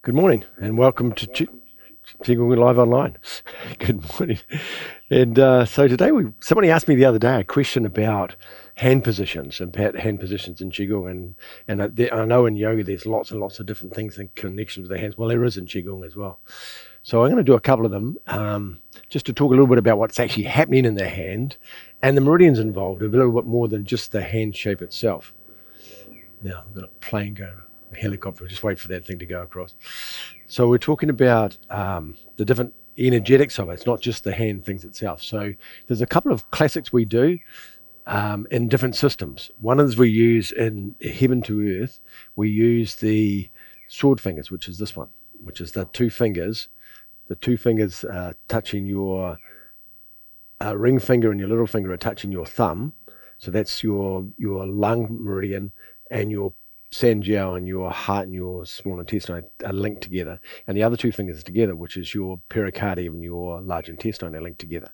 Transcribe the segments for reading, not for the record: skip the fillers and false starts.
Good morning and welcome to Qigong Live Online. Good morning. And so today, somebody asked me the other day a question about hand positions and hand positions in Qigong. And I know in yoga there's lots and lots of different things in connection with the hands. Well, there is in Qigong as well. So I'm going to do a couple of them just to talk a little bit about what's actually happening in the hand and the meridians involved, a little bit more than just the hand shape itself. Now, I've got a plane going, a helicopter, just wait for that thing to go across. So we're talking about the different energetics of it. It's not just the hand things itself. So there's a couple of classics we do in different systems. One is we use in heaven to earth, we use the sword fingers, which is this one, which is the two fingers touching your ring finger and your little finger are touching your thumb. So that's your lung meridian and your Sanjiao and your heart and your small intestine are linked together. And the other two fingers together, which is your pericardium and your large intestine, are linked together.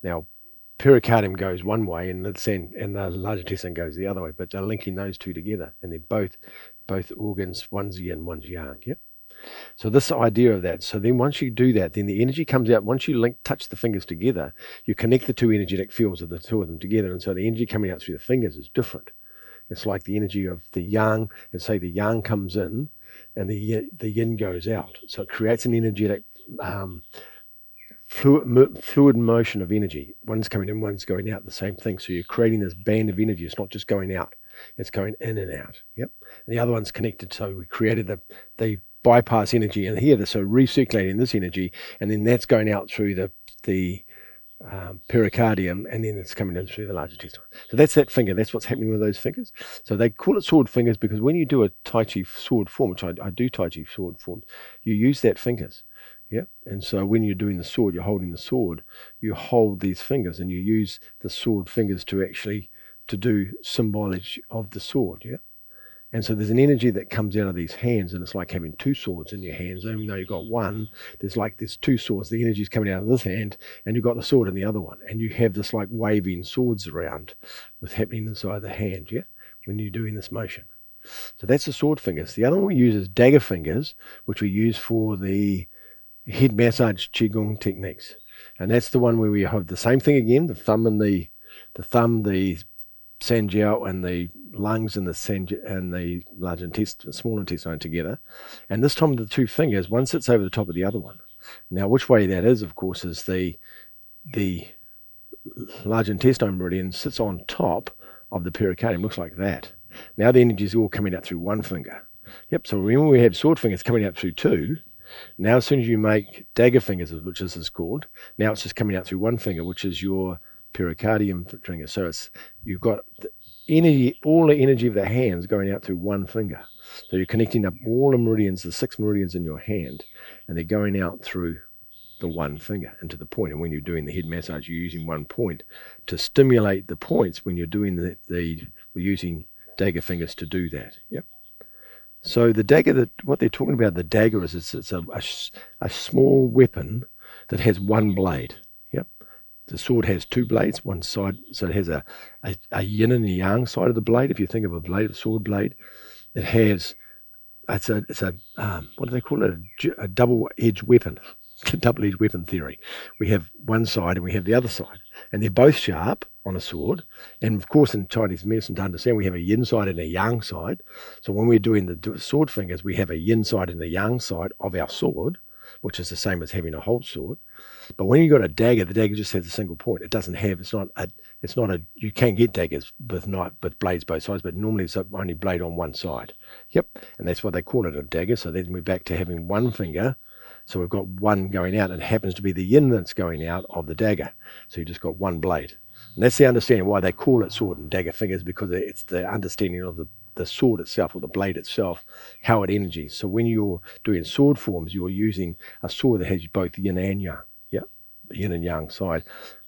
Now, pericardium goes one way and the large intestine goes the other way, but they're linking those two together. And they're both organs, one's yin, one's yang. Yep. So this idea of that, so then once you do that, then the energy comes out. Once you touch the fingers together, you connect the two energetic fields of the two of them together. And so the energy coming out through the fingers is different. It's like the energy of the yang, and say the yang comes in and the yin goes out. So it creates an energetic fluid motion of energy. One's coming in, one's going out, the same thing. So you're creating this band of energy. It's not just going out, it's going in and out. Yep. And the other one's connected. So we created the bypass energy in here, so recirculating this energy, and then that's going out through the pericardium, and then it's coming in through the large intestine. So that's that finger. That's what's happening with those fingers. So they call it sword fingers because when you do a Tai Chi sword form, which I do Tai Chi sword form, you use that fingers. Yeah. And so when you're doing the sword, you're holding the sword, you hold these fingers and you use the sword fingers to do symbology of the sword. Yeah. And so there's an energy that comes out of these hands, and it's like having two swords in your hands. Even though you've got one, there's two swords. The energy's coming out of this hand, and you've got the sword in the other one. And you have this like waving swords around with happening inside the hand, yeah, when you're doing this motion. So that's the sword fingers. The other one we use is dagger fingers, which we use for the head massage Qigong techniques. And that's the one where we have the same thing again, the thumb, the Sanjiao and the lungs and the large intestine, small intestine together. And this time the two fingers, one sits over the top of the other one. Now, which way that is, of course, is the large intestine meridian sits on top of the pericardium, looks like that. Now the energy is all coming out through one finger. Yep, so remember we have sword fingers coming out through two. Now as soon as you make dagger fingers, which this is called, now it's just coming out through one finger, which is your pericardium finger. So you've got all the energy of the hands going out through one finger. So you're connecting up all the meridians, the 6 meridians in your hand, and they're going out through the one finger and to the point. And when you're doing the head massage, you're using one point to stimulate the points when you're doing we're using dagger fingers to do that. Yep. So the dagger, what they're talking about, the dagger is it's a small weapon that has one blade. Yep. The sword has two blades, one side, so it has a yin and a yang side of the blade. If you think of a sword blade, it has, it's a what do they call it? A double-edged weapon, double-edged weapon theory. We have one side and we have the other side, and they're both sharp on a sword. And of course, in Chinese medicine, to understand, we have a yin side and a yang side. So when we're doing the sword fingers, we have a yin side and a yang side of our sword, which is the same as having a whole sword. But when you've got a dagger, the dagger just has a single point. It's not a, you can get daggers with blades both sides, but normally it's only blade on one side. Yep. And that's why they call it a dagger. So then we're back to having one finger. So we've got one going out, and it happens to be the yin that's going out of the dagger. So you've just got one blade. And that's the understanding why they call it sword and dagger fingers, because it's the understanding of the sword itself, or the blade itself, how it energies. So when you're doing sword forms, you're using a sword that has both yin and yang. Yeah, the yin and yang side.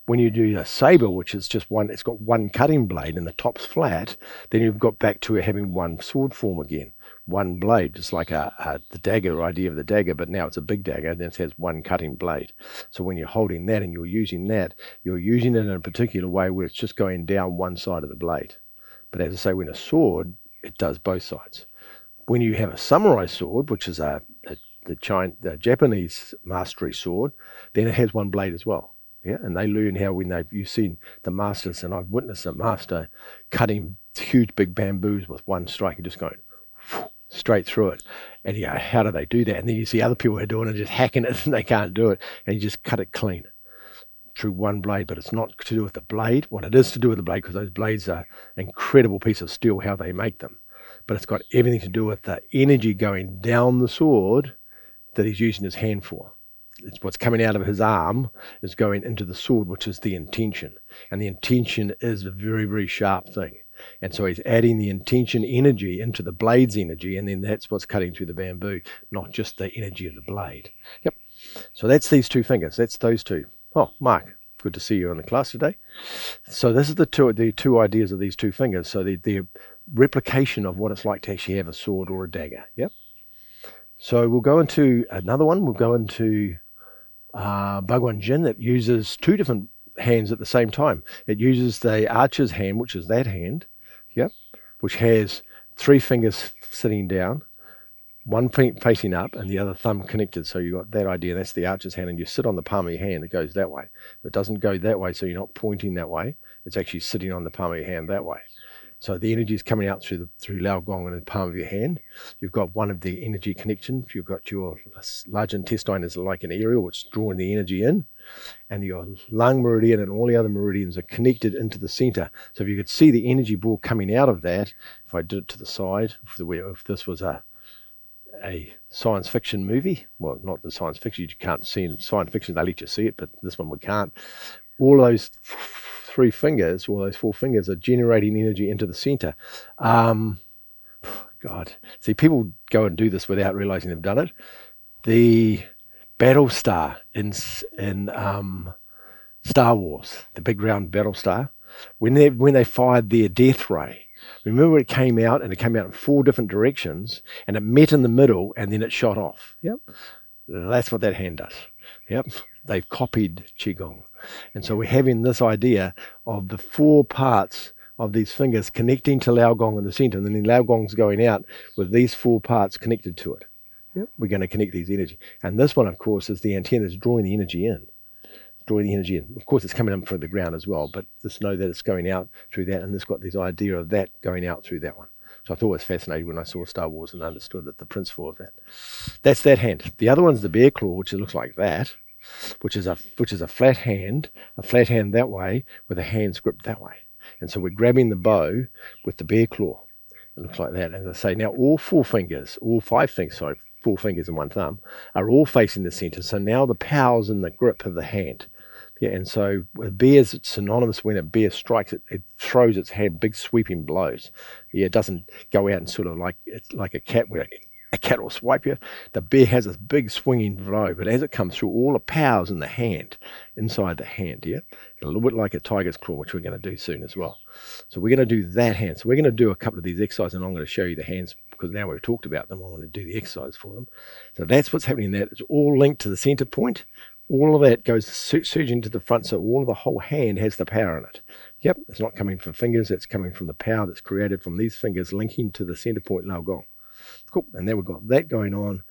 When you do a saber, which is just one, it's got one cutting blade and the top's flat, then you've got back to having one sword form again, one blade, just like the dagger idea of the dagger, but now it's a big dagger, and then it has one cutting blade. So when you're holding that and you're using it in a particular way where it's just going down one side of the blade. But as I say, when a sword, it does both sides. When you have a samurai sword, which is a the Japanese mastery sword, then it has one blade as well. Yeah, and they learn how you've seen the masters, and I've witnessed a master cutting huge big bamboos with one strike and just going straight through it. And you go, how do they do that? And then you see other people who are doing it, just hacking it, and they can't do it, and you just cut it clean through one blade. But it's not to do with the blade. What it is to do with the blade, because those blades are an incredible piece of steel, how they make them. But it's got everything to do with the energy going down the sword that he's using his hand for. It's what's coming out of his arm is going into the sword, which is the intention. And the intention is a very, very sharp thing. And so he's adding the intention energy into the blade's energy, and then that's what's cutting through the bamboo, not just the energy of the blade. Yep. So that's these two fingers. That's those two. Oh, Mark, good to see you in the class today. So this is the two ideas of these two fingers. So the replication of what it's like to actually have a sword or a dagger. Yep. So we'll go into another one. We'll go into Bhagwan Jin that uses two different hands at the same time. It uses the archer's hand, which is that hand, yep, which has three fingers sitting down, one facing up and the other thumb connected. So you've got that idea. That's the archer's hand, and you sit on the palm of your hand. It goes that way. It doesn't go that way, so you're not pointing that way. It's actually sitting on the palm of your hand that way. So the energy is coming out through Lao Gong in the palm of your hand. You've got one of the energy connections. You've got your large intestine is like an area which is drawing the energy in, and your lung meridian and all the other meridians are connected into the center. So if you could see the energy ball coming out of that, if I did it to the side, if this was a science fiction movie, well, not the science fiction, you can't see in science fiction, they let you see it, but this one we can't. All those three fingers, or those four fingers, are generating energy into the center. God, see, people go and do this without realizing they've done it. The battle star in Star Wars, the big round battle star, when they fired their death ray, remember it came out, and it came out in four different directions, and it met in the middle, and then it shot off. Yep, that's what that hand does. Yep, they've copied Qigong. And so we're having this idea of the four parts of these fingers connecting to Lao Gong in the center, and then Lao Gong's going out with these four parts connected to it. Yep. We're going to connect these energy. And this one, of course, is the antenna that's drawing the energy in. Of course, it's coming in from the ground as well, but just know that it's going out through that, and it's got this idea of that going out through that one. So I thought it was fascinating when I saw Star Wars and understood that the principle of that. That's that hand. The other one's the bear claw, which looks like that, which is a flat hand that way with a hand grip that way. And so we're grabbing the bow with the bear claw. It looks like that. As I say, now all four fingers and one thumb are all facing the center. So now the power's in the grip of the hand. Yeah, and so with bears, it's synonymous. When a bear strikes, it throws its hand, big sweeping blows. Yeah, it doesn't go out and sort of it's like a cat where a cat will swipe you. The bear has this big swinging blow, but as it comes through, all the power's in the hand, inside the hand, yeah? A little bit like a tiger's claw, which we're going to do soon as well. So we're going to do that hand. So we're going to do a couple of these exercises, and I'm going to show you the hands, because now we've talked about them, I want to do the exercise for them. So that's what's happening there. It's all linked to the center point. All of that goes surging to the front, so all of the whole hand has the power in it. Yep, it's not coming from fingers, it's coming from the power that's created from these fingers linking to the center point Lao Gong. Cool, and then we've got that going on,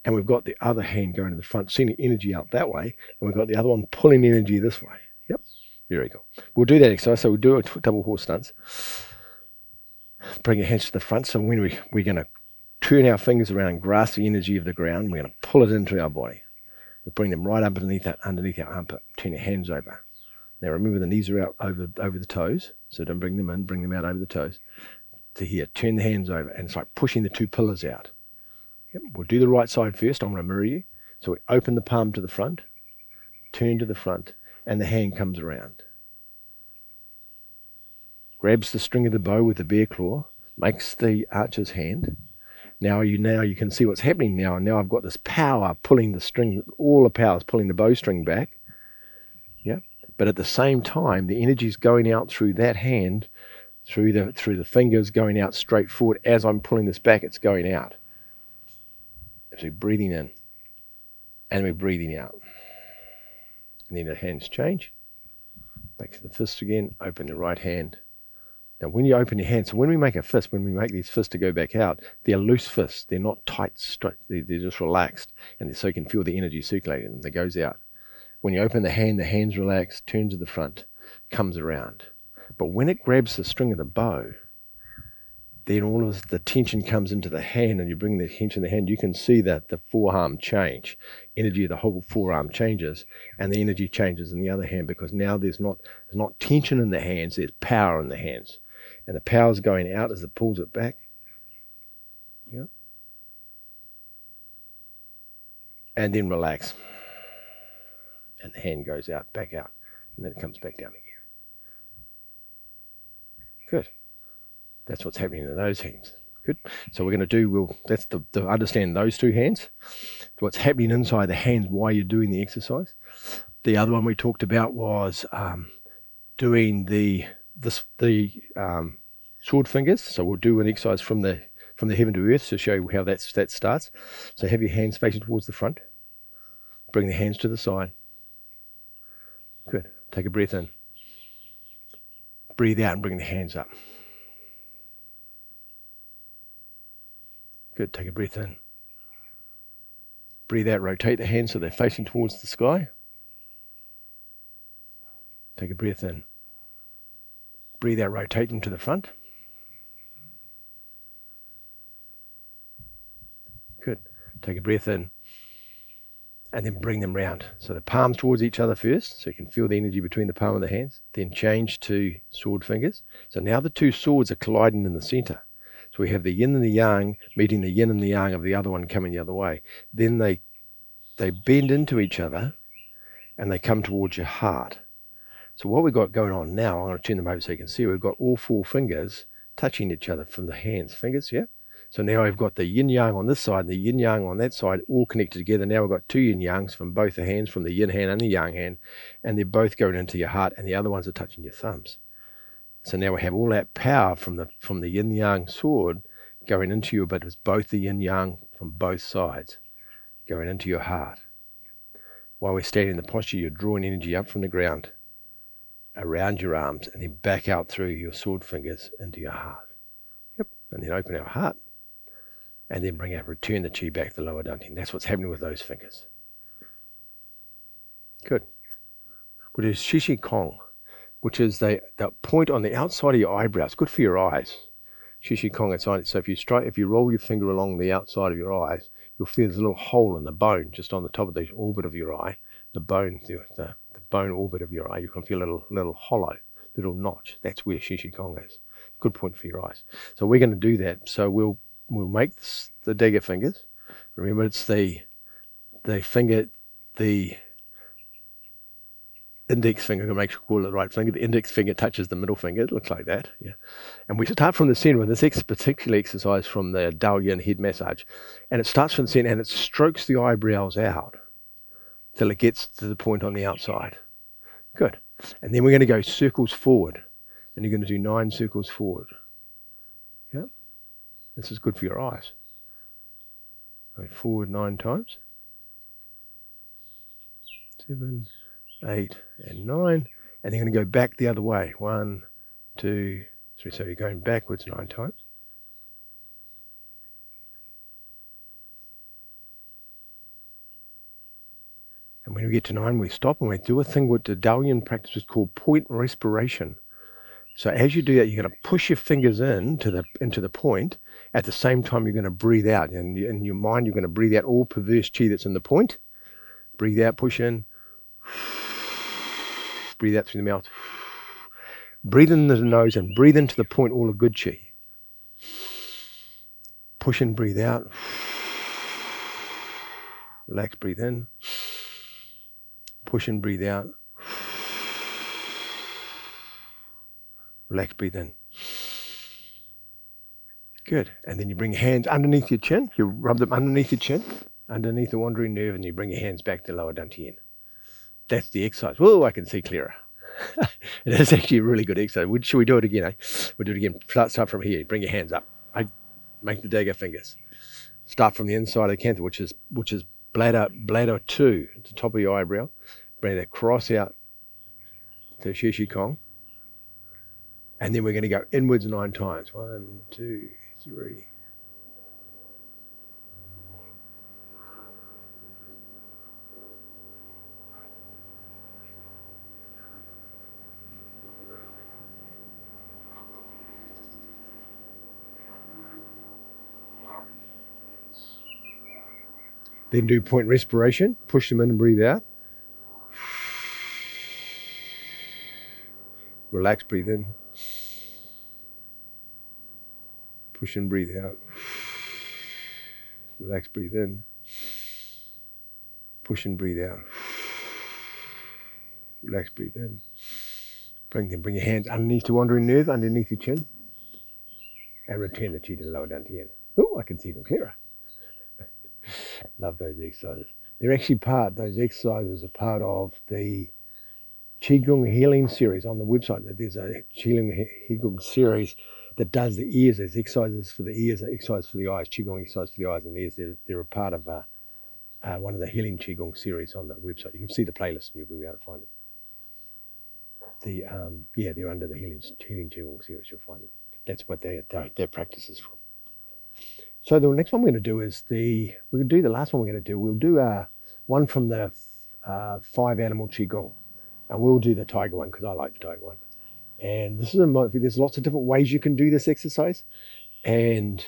and we've got the other hand going to the front, sending energy out that way, and we've got the other one pulling energy this way. Yep, very cool. We'll do that exercise, so we'll do a double horse stance. Bring your hands to the front, so when we're going to turn our fingers around and grasp the energy of the ground, we're going to pull it into our body. We bring them right up underneath our armpit. Turn your hands over. Now remember, the knees are out over the toes, so don't bring them in, bring them out over the toes. To here, turn the hands over, and it's like pushing the two pillars out. Yep. We'll do the right side first. I'm going to mirror you. So we open the palm to the front, turn to the front, and the hand comes around. Grabs the string of the bow with the bear claw, makes the archer's hand. Now you can see what's happening now. And now I've got this power pulling the string, all the power is pulling the bowstring back. Yeah. But at the same time, the energy is going out through that hand, through the fingers, going out straight forward. As I'm pulling this back, it's going out. So we're breathing in, and we're breathing out. And then the hands change. Back to the fist again, open the right hand, Now, when you open your hand, so when we make a fist, when we make these fists to go back out, they're loose fists. They're not tight, straight. They're just relaxed. And so you can feel the energy circulating that goes out. When you open the hand's relaxed, turns to the front, comes around. But when it grabs the string of the bow, then all of the tension comes into the hand, and you bring the tension in the hand, you can see that the forearm change. Energy of the whole forearm changes, and the energy changes in the other hand, because now there's not tension in the hands, there's power in the hands. And the power's going out as it pulls it back. Yeah. And then relax. And the hand goes out, back out, and then it comes back down again. Good. That's what's happening in those hands. Good. So we're going to do, that's to understand those two hands. What's happening inside the hands while you're doing the exercise. The other one we talked about was doing the sword fingers. So we'll do an exercise from the heaven to earth to show you how that starts. So have your hands facing towards the front. Bring the hands to the side. Good. Take a breath in. Breathe out and bring the hands up. Good. Take a breath in. Breathe out. Rotate the hands so they're facing towards the sky. Take a breath in. Breathe out. Rotate them to the front. Good. Take a breath in. And then bring them round. So the palms towards each other first, so you can feel the energy between the palm and the hands. Then change to sword fingers. So now the two swords are colliding in the center. So we have the yin and the yang meeting the yin and the yang of the other one coming the other way. Then they bend into each other and they come towards your heart. So what we've got going on now, I'm going to turn them over so you can see, we've got all four fingers touching each other from the hands. Fingers, yeah? So now we've got the yin-yang on this side and the yin-yang on that side all connected together. Now we've got two yin-yangs from both the hands, from the yin hand and the yang hand, and they're both going into your heart, and the other ones are touching your thumbs. So now we have all that power from the yin-yang sword going into you, but it's both the yin-yang from both sides going into your heart. While we're standing in the posture, you're drawing energy up from the ground, around your arms, and then back out through your sword fingers into your heart. Yep, and then open our heart. And then return the chi back to the lower dantian. That's what's happening with those fingers. Good. We'll do Qigong, which is the point on the outside of your eyebrows. Good for your eyes. Qigong, it's on it. So if you roll your finger along the outside of your eyes, you'll feel there's a little hole in the bone just on the top of the orbit of your eye. The bone orbit of your eye. You can feel a little hollow, little notch. That's where Qigong is. Good point for your eyes. So we're going to do that. So we'll make the dagger fingers. Remember, it's the index finger, to make sure call it the right finger. The index finger touches the middle finger. It looks like that, yeah. And we start from the center with this particular exercise from the Duan head massage. And it starts from the center and it strokes the eyebrows out till it gets to the point on the outside. Good. And then we're going to go circles forward. And you're going to do 9 circles forward. Yeah. This is good for your eyes. Go forward 9 times. 7, 8, and 9. And then you're going to go back the other way. 1, 2, 3. So you're going backwards 9 times. And when we get to 9, we stop and we do a thing what the Dalian practice is called point respiration. So as you do that, you're going to push your fingers into the point. At the same time, you're going to breathe out. And in your mind, you're going to breathe out all perverse chi that's in the point. Breathe out, push in. Breathe out through the mouth. Breathe into the nose and breathe into the point all the good chi. Push in, breathe out. Relax, breathe in. Push in, breathe out. Relax, breathe in. Good. And then you bring your hands underneath your chin. You rub them underneath your chin, underneath the wandering nerve, and you bring your hands back to lower dantian. That's the exercise. Whoa, I can see clearer. It is actually a really good exercise. Should we do it again? We'll do it again. Start from here. Bring your hands up. Make the dagger fingers. Start from the inside of the canthal, which is bladder 2 at the top of your eyebrow. Bring that cross out to Qigong. And then we're going to go inwards 9 times. 1, 2, 3. Then do point respiration. Push them in and breathe out. Relax, breathe in. Push and breathe out. Relax, breathe in. Push and breathe out. Relax, breathe in. Bring your hands underneath the wandering nerve, underneath your chin. And return the chi to the lower down to the end. Oh, I can see them clearer. Love those exercises. They're actually those exercises are part of the Qigong healing series on the website. There's a Qigong series that does the ears. There's exercises for the ears, exercises for the eyes, Qigong exercises for the eyes and the ears. They're a part of one of the healing Qigong series on the website. You can see the playlist and you'll be able to find it. They're under the healing Qigong series. You'll find it. That's what their practice is from. So the next one we're going to do is the last one we're going to do. We'll do one from the 5 animal Qigong, and we'll do the tiger one because I like the tiger one. And this is there's lots of different ways you can do this exercise, and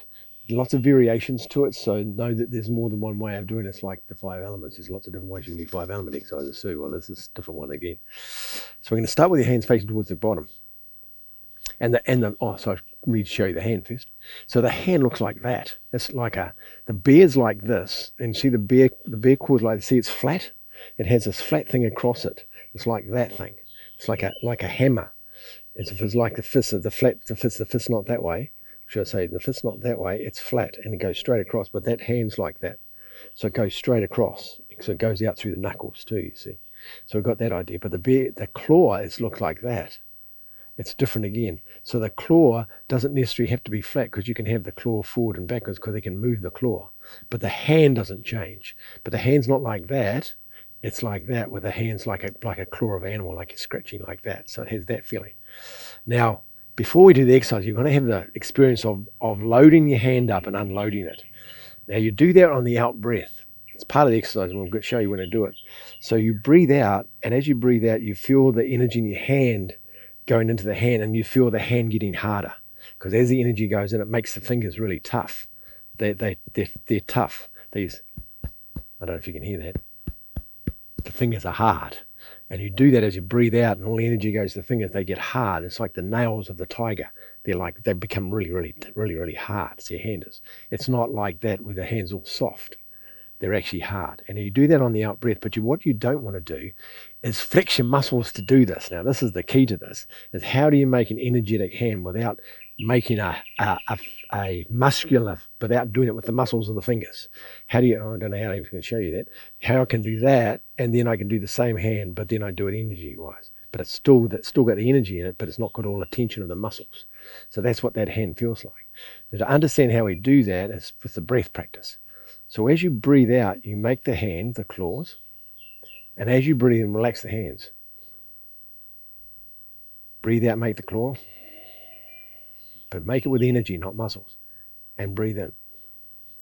lots of variations to it. So know that there's more than one way of doing it. It's like the 5 elements. There's lots of different ways you can do 5 element exercises too. Well, this is a different one again. So we're going to start with your hands facing towards the bottom. So I need to show you the hand first. So the hand looks like that. It's like the bear's like this, and see the bear claw's like, see it's flat. It has this flat thing across it. It's like that thing. It's like a hammer. It's like the fist of the fist not that way. Should I say the fist not that way? It's flat and it goes straight across. But that hand's like that, so it goes straight across. So it goes out through the knuckles too. You see. So we've got that idea. But the claw looks like that. It's different again. So the claw doesn't necessarily have to be flat because you can have the claw forward and backwards because they can move the claw. But the hand doesn't change. But the hand's not like that. It's like that with the hands like a claw of an animal, like you're scratching like that. So it has that feeling. Now, before we do the exercise, you're going to have the experience of loading your hand up and unloading it. Now you do that on the out breath. It's part of the exercise and we'll show you when to do it. So you breathe out, and as you breathe out, you feel the energy in your hand going into the hand, and you feel the hand getting harder because as the energy goes in, it makes the fingers really tough. They're tough. I don't know if you can hear that. The fingers are hard, and you do that as you breathe out, and all the energy goes to the fingers. They get hard. It's like the nails of the tiger. They become really hard. So your hand is. It's not like that where the hand's all soft. They're actually hard. And you do that on the out breath, but what you don't want to do is flex your muscles to do this. Now, this is the key to this, is how do you make an energetic hand without making a muscular, without doing it with the muscles of the fingers? I don't know how I can show you that. How I can do that, and then I can do the same hand, but then I do it energy-wise. But it's still got the energy in it, but it's not got all the tension of the muscles. So that's what that hand feels like. So to understand how we do that is with the breath practice. So as you breathe out, you make the hand, the claws, and as you breathe in, relax the hands. Breathe out, make the claw, but make it with energy, not muscles, and breathe in.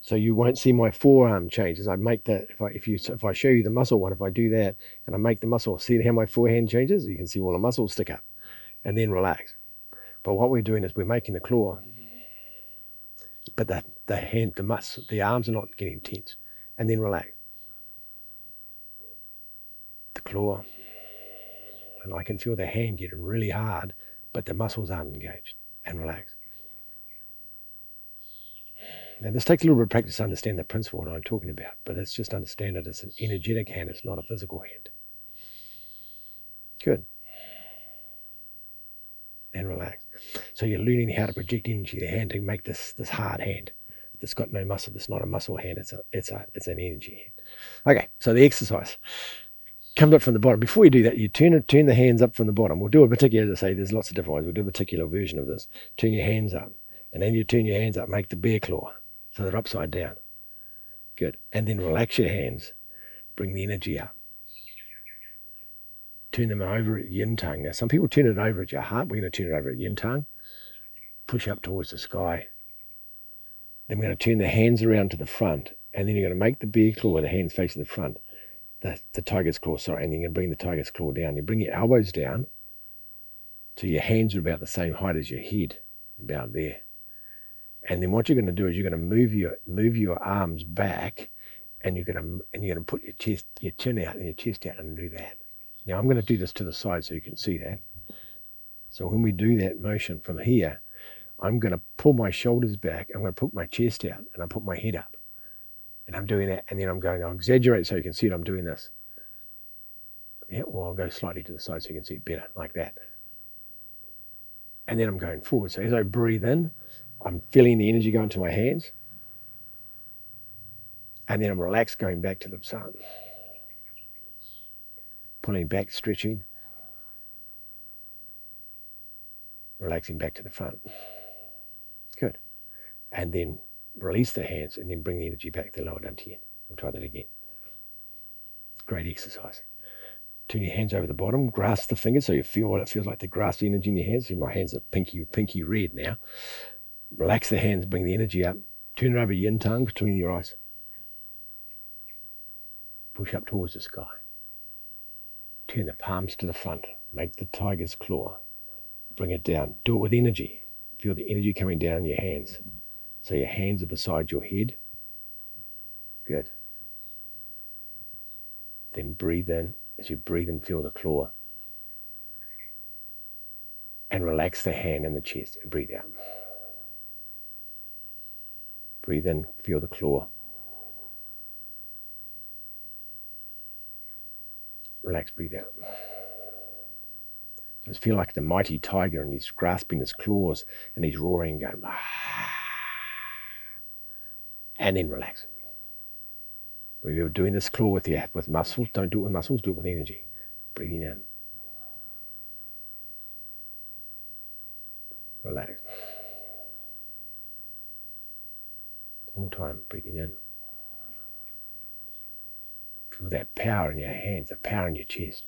So you won't see my forearm change as I make that. If I show you the muscle one, if I do that and I make the muscle, see how my forehand changes? You can see all the muscles stick up, and then relax. But what we're doing is we're making the claw, but the hand, the arms are not getting tense, and then relax. The claw, and I can feel the hand getting really hard, but the muscles aren't engaged, and relax. Now this takes a little bit of practice to understand the principle what I'm talking about, but it's just understand it as an energetic hand, it's not a physical hand. Good. And relax. So you're learning how to project energy to the hand to make this hard hand. That's got no muscle. It's not a muscle hand. It's an energy hand. Okay. So the exercise comes up from the bottom. Before you do that, you turn the hands up from the bottom. We'll do a particular. As I say, there's lots of different ways. We'll do a particular version of this. Turn your hands up, and then you turn your hands up. Make the bear claw, so they're upside down. Good. And then relax your hands. Bring the energy up. turn them over at yin tongue. Now, some people turn it over at your heart. We're going to turn it over at yin tongue. Push up towards the sky. Then we're going to turn the hands around to the front, and then you're going to make the bear claw with the hands facing the front. The tiger's claw, sorry, and then you're going to bring the tiger's claw down. You bring your elbows down so your hands are about the same height as your head, about there. And then what you're going to do is you're going to move your arms back, and you're going to put your chin out and your chest out and do that. Now I'm going to do this to the side so you can see that. So when we do that motion from here, I'm going to pull my shoulders back. I'm going to put my chest out, and I put my head up. And I'm doing that, and then I'll exaggerate so you can see it. I'm doing this. Yeah, or I'll go slightly to the side so you can see it better, like that. And then I'm going forward. So as I breathe in, I'm feeling the energy go into my hands. And then I'm relaxed, going back to the sun. Pulling back, stretching. Relaxing back to the front. Good. And then release the hands, and then bring the energy back to the lower dantian. We'll try that again. Great exercise. Turn your hands over the bottom, grasp the fingers so you feel what it feels like to grasp the energy in your hands. See, my hands are pinky red now. Relax the hands, bring the energy up. Turn it over yin tongue between your eyes. Push up towards the sky. Turn the palms to the front. Make the tiger's claw. Bring it down. Do it with energy. Feel the energy coming down your hands. So your hands are beside your head. Good. Then breathe in. As you breathe in, feel the claw. And relax the hand and the chest and breathe out. Breathe in, feel the claw. Relax, breathe out. So feel like the mighty tiger, and he's grasping his claws and he's roaring, going, and then relax. When you're doing this claw with muscles, don't do it with muscles, do it with energy. Breathing in. Relax. All time, breathing in. Feel that power in your hands, the power in your chest.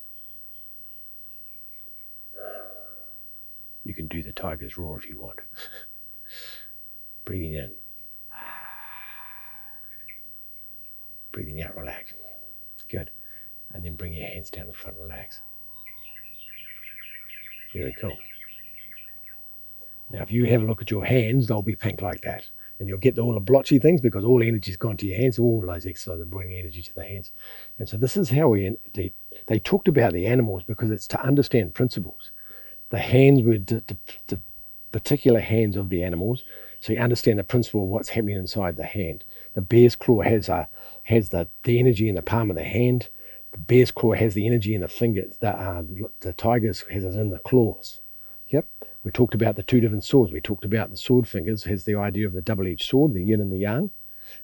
You can do the tiger's roar if you want. Breathing in. Breathing out, relax. Good. And then bring your hands down the front, relax. Very cool. Now, if you have a look at your hands, they'll be pink like that. And you'll get all the blotchy things because all energy's gone to your hands. All those exercises are bringing energy to the hands. And so this is how they talked about the animals, because it's to understand principles. The hands were the particular hands of the animals, so you understand the principle of what's happening inside the hand. The bear's claw has the energy in the palm of the hand. The bear's claw has the energy in the fingers. The tiger's has it in the claws. Yep. We talked about the two different swords. We talked about the sword fingers has the idea of the double-edged sword, the yin and the yang.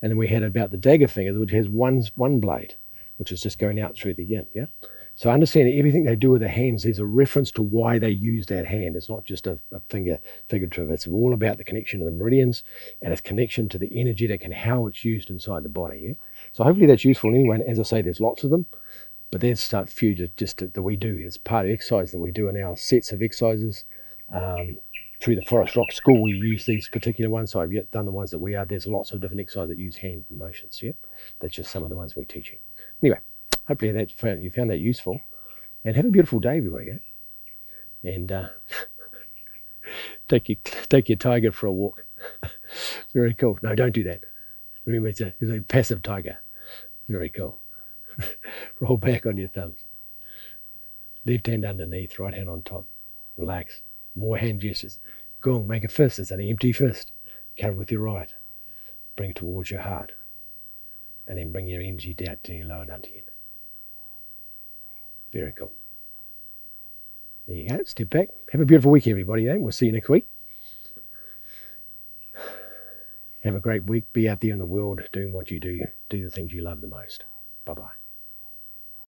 And then we had about the dagger fingers, which has one blade, which is just going out through the yin. Yeah. So understanding everything they do with their hands, there's a reference to why they use that hand. It's not just a figurative. It's all about the connection to the meridians and its connection to the energetic and how it's used inside the body. Yeah? So hopefully that's useful anyway. As I say, there's lots of them, but there's a few that we do. It's part of exercise that we do in our sets of exercises. Through the Forest Rock School, we use these particular ones. So I've yet done the ones that we are. There's lots of different exercises that use hand motions. Yeah, that's just some of the ones we're teaching. Anyway. Hopefully you found that useful, and have a beautiful day, everybody. And take your tiger for a walk. Very cool. No, don't do that. Remember, it's a passive tiger. Very cool. Roll back on your thumbs. Left hand underneath, right hand on top. Relax. More hand gestures. Qigong, make a fist. It's an empty fist. Cover with your right. Bring it towards your heart. And then bring your energy down to your lower dantian. Very cool. There you go. Step back. Have a beautiful week, everybody. We'll see you next week. Have a great week. Be out there in the world doing what you do. Do the things you love the most. Bye-bye.